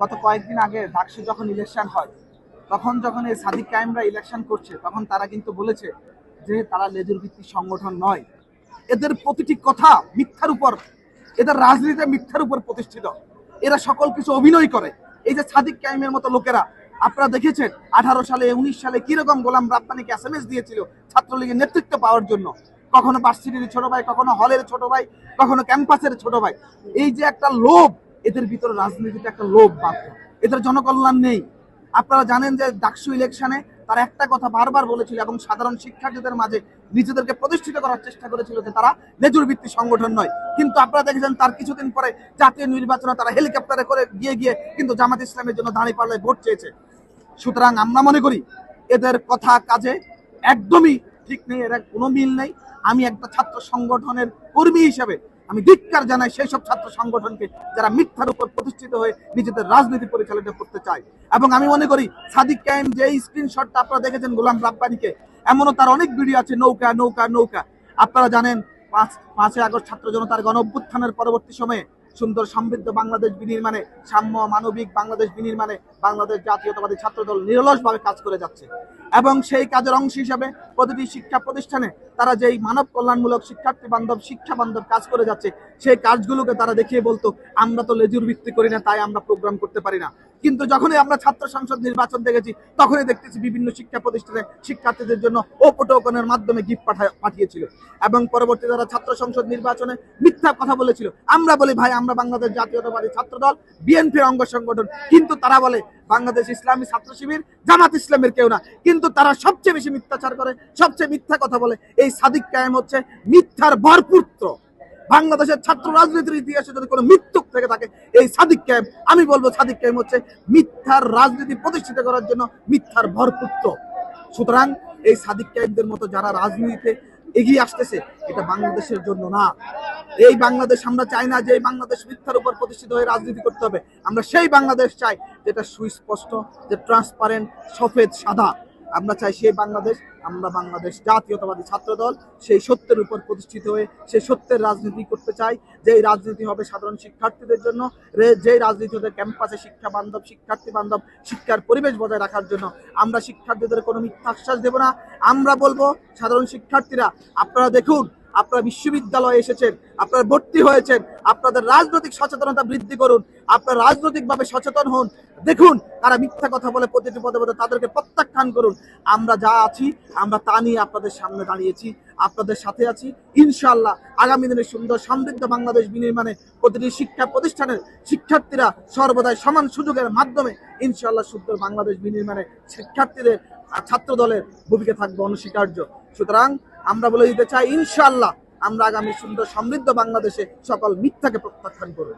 গত কয়েকদিন আগে ডাকসু যখন ইলেকশন হয়, তখন যখন এই সাদিক কায়েমরা ইলেকশন করছে, তখন তারা কিন্তু বলেছে যে তারা লেজুর ভিত্তিক সংগঠন নয়। এদের প্রতিটি কথা মিথ্যার উপর, এদের রাজনীতি মিথ্যার উপর প্রতিষ্ঠিত। এরা সকল কিছু অভিনয় করে। এই যে সাদিক কায়েমের মতো লোকেরা, আপনারা দেখেছেন 18 সালে 19 সালে কিরকম গোলাম রাব্বানীকে SMS দিয়েছিল ছাত্রলীগের নেতৃত্ব পাওয়ার জন্য। কখনো ভার্সিটির ছোট ভাই, কখনো হলের ছোট ভাই, কখনো ক্যাম্পাসের ছোট ভাই। এই যে একটা লোভ, এদের ভিতরে রাজনীতিতে একটা লোভ মাত্র, এদের জনকল্যাণ নেই। আপনারা জানেন যে ডাকসু ইলেকশনে তারা একটা কথা বারবার বলেছিল এবং সাধারণ শিক্ষার্থীদের মাঝে নিজেদেরকে প্রতিষ্ঠিত করার চেষ্টা করেছিল যে তারা লেজুর ভিত্তিক সংগঠন নয়। কিন্তু আপনারা দেখেছেন তার কিছুদিন পরে জাতীয় নির্বাচনে তারা হেলিকপ্টারে করে গিয়ে কিন্তু জামাত ইসলামের জন্য দাঁড়িপাল্লায় ভোট চেয়েছে। সুতরাং আমরা মনে করি এদের কথা কাজে একদমই ঠিক নেই, এর কোনো মিল নেই। আমি একটা ছাত্র সংগঠনের কর্মী হিসেবে আমি ধিক্কার জানাই সেই সব ছাত্র সংগঠনকে যারা মিথ্যার উপর প্রতিষ্ঠিত হয়ে নিজেদের রাজনীতি পরিচালিত করতে চায়। এবং আমি মনে করি সাদিক কায়েম যে স্ক্রিনশটটা আপনারা দেখেছেন গোলাম রাব্বানীকে, এমনও তার অনেক ভিডিও আছে, নৌকা নৌকা নৌকা। আপনারা জানেন 5ই আগস্ট ছাত্র জনতার গণ অভ্যুত্থানের পরবর্তী সময়ে সুন্দর সমৃদ্ধ বাংলাদেশ বিনির্মাণে, সাম্য মানবিক বাংলাদেশ বিনির্মাণে বাংলাদেশ জাতীয়তাবাদী ছাত্রদল নিরলসভাবে কাজ করে যাচ্ছে। এবং সেই কাজের অংশ হিসাবে প্রতিটি শিক্ষা প্রতিষ্ঠানে তারা যেই মানব কল্যাণমূলক শিক্ষার্থী বান্ধব শিক্ষা বান্ধব কাজ করে যাচ্ছে, সেই কাজগুলোকে তারা দেখিয়ে বলতো আমরা তো লেজুর ভিত্তি করি না, তাই আমরা প্রোগ্রাম করতে পারি না। কিন্তু যখনই আমরা ছাত্র সংসদ নির্বাচন দেখেছি, তখনই দেখতেছি বিভিন্ন শিক্ষা প্রতিষ্ঠানে শিক্ষার্থীদের জন্য টোকনের মাধ্যমে গিফট পাঠিয়েছিল। এবং পরবর্তী যারা ছাত্র সংসদ নির্বাচনে মিথ্যা কথা বলেছিল, আমরা বলি ভাই আমরা বাংলাদেশ জাতীয়তাবাদী ছাত্রদল বিএনপির অঙ্গ সংগঠন, কিন্তু তারা বলে বাংলাদেশ ইসলামী ছাত্র শিবির জামাত ইসলামের কেউ না। কিন্তু তারা সবচেয়ে বেশি মিথ্যাচার করে, সবচেয়ে মিথ্যা কথা বলে। এই সাদিক কায়েম হচ্ছে মিথ্যার ভরপুত্র। বাংলাদেশের ছাত্র রাজনীতির ইতিহাসে যদি কোনো মিথ্যুক থেকে থাকে এই সাদিক কায়েম, আমি বলবো সাদিক কায়েম হচ্ছে মিথ্যার রাজনীতি প্রতিষ্ঠিত করার জন্য মিথ্যার ভরপুত্র। সুতরাং এই সাদিক কায়েমদের মতো যারা রাজনীতিতে এগিয়ে আসতেছে, এটা বাংলাদেশের জন্য না। এই বাংলাদেশ আমরা চাই না যে এই বাংলাদেশ মিথ্যার উপর প্রতিষ্ঠিত হয়ে রাজনীতি করতে হবে। আমরা সেই বাংলাদেশ চাই যেটা সুস্পষ্ট, যে ট্রান্সপারেন্ট, সফেদ সাদা। আমরা চাই সেই বাংলাদেশ। আমরা বাংলাদেশ জাতীয়তাবাদী ছাত্রদল সেই সত্যের উপর প্রতিষ্ঠিত হয়ে সেই সত্যের রাজনীতি করতে চাই, যেই রাজনীতি হবে সাধারণ শিক্ষার্থীদের জন্য, যেই রাজনীতি হবে ক্যাম্পাসে শিক্ষা বান্ধব শিক্ষার্থী বান্ধব শিক্ষার পরিবেশ বজায় রাখার জন্য। আমরা শিক্ষার্থীদের কোনো মিথ্যা আশ্বাস দেব না। আমরা বলবো সাধারণ শিক্ষার্থীরা, আপনারা দেখুন, আপনারা বিশ্ববিদ্যালয়ে এসেছেন, আপনারা ভর্তি হয়েছেন, আপনাদের রাজনৈতিক সচেতনতা বৃদ্ধি করুন, আপনারা রাজনৈতিকভাবে সচেতন হন। দেখুন তারা মিথ্যা কথা বলে প্রতিটি পদে পদে, তাদেরকে প্রত্যাখ্যান করুন। আমরা যা আছি আমরা তা নিয়ে আপনাদের সামনে দাঁড়িয়েছি, আপনাদের সাথে আছি। ইনশাআল্লাহ আগামী দিনে সুন্দর সমৃদ্ধ বাংলাদেশ বিনির্মাণে প্রতিটি শিক্ষা প্রতিষ্ঠানের শিক্ষার্থীরা সর্বদাই সমান সুযোগের মাধ্যমে ইনশাআল্লাহ সুন্দর বাংলাদেশ বিনির্মাণে শিক্ষার্থীদের ছাত্র দলের ভূমিকা থাকবে অনস্বীকার্য। সুতরাং আমরা বলে দিতে চাই, ইনশাআল্লাহ আমরা আগামী সুন্দর সমৃদ্ধ বাংলাদেশে সকল মিথ্যাকে প্রত্যাখ্যান করব।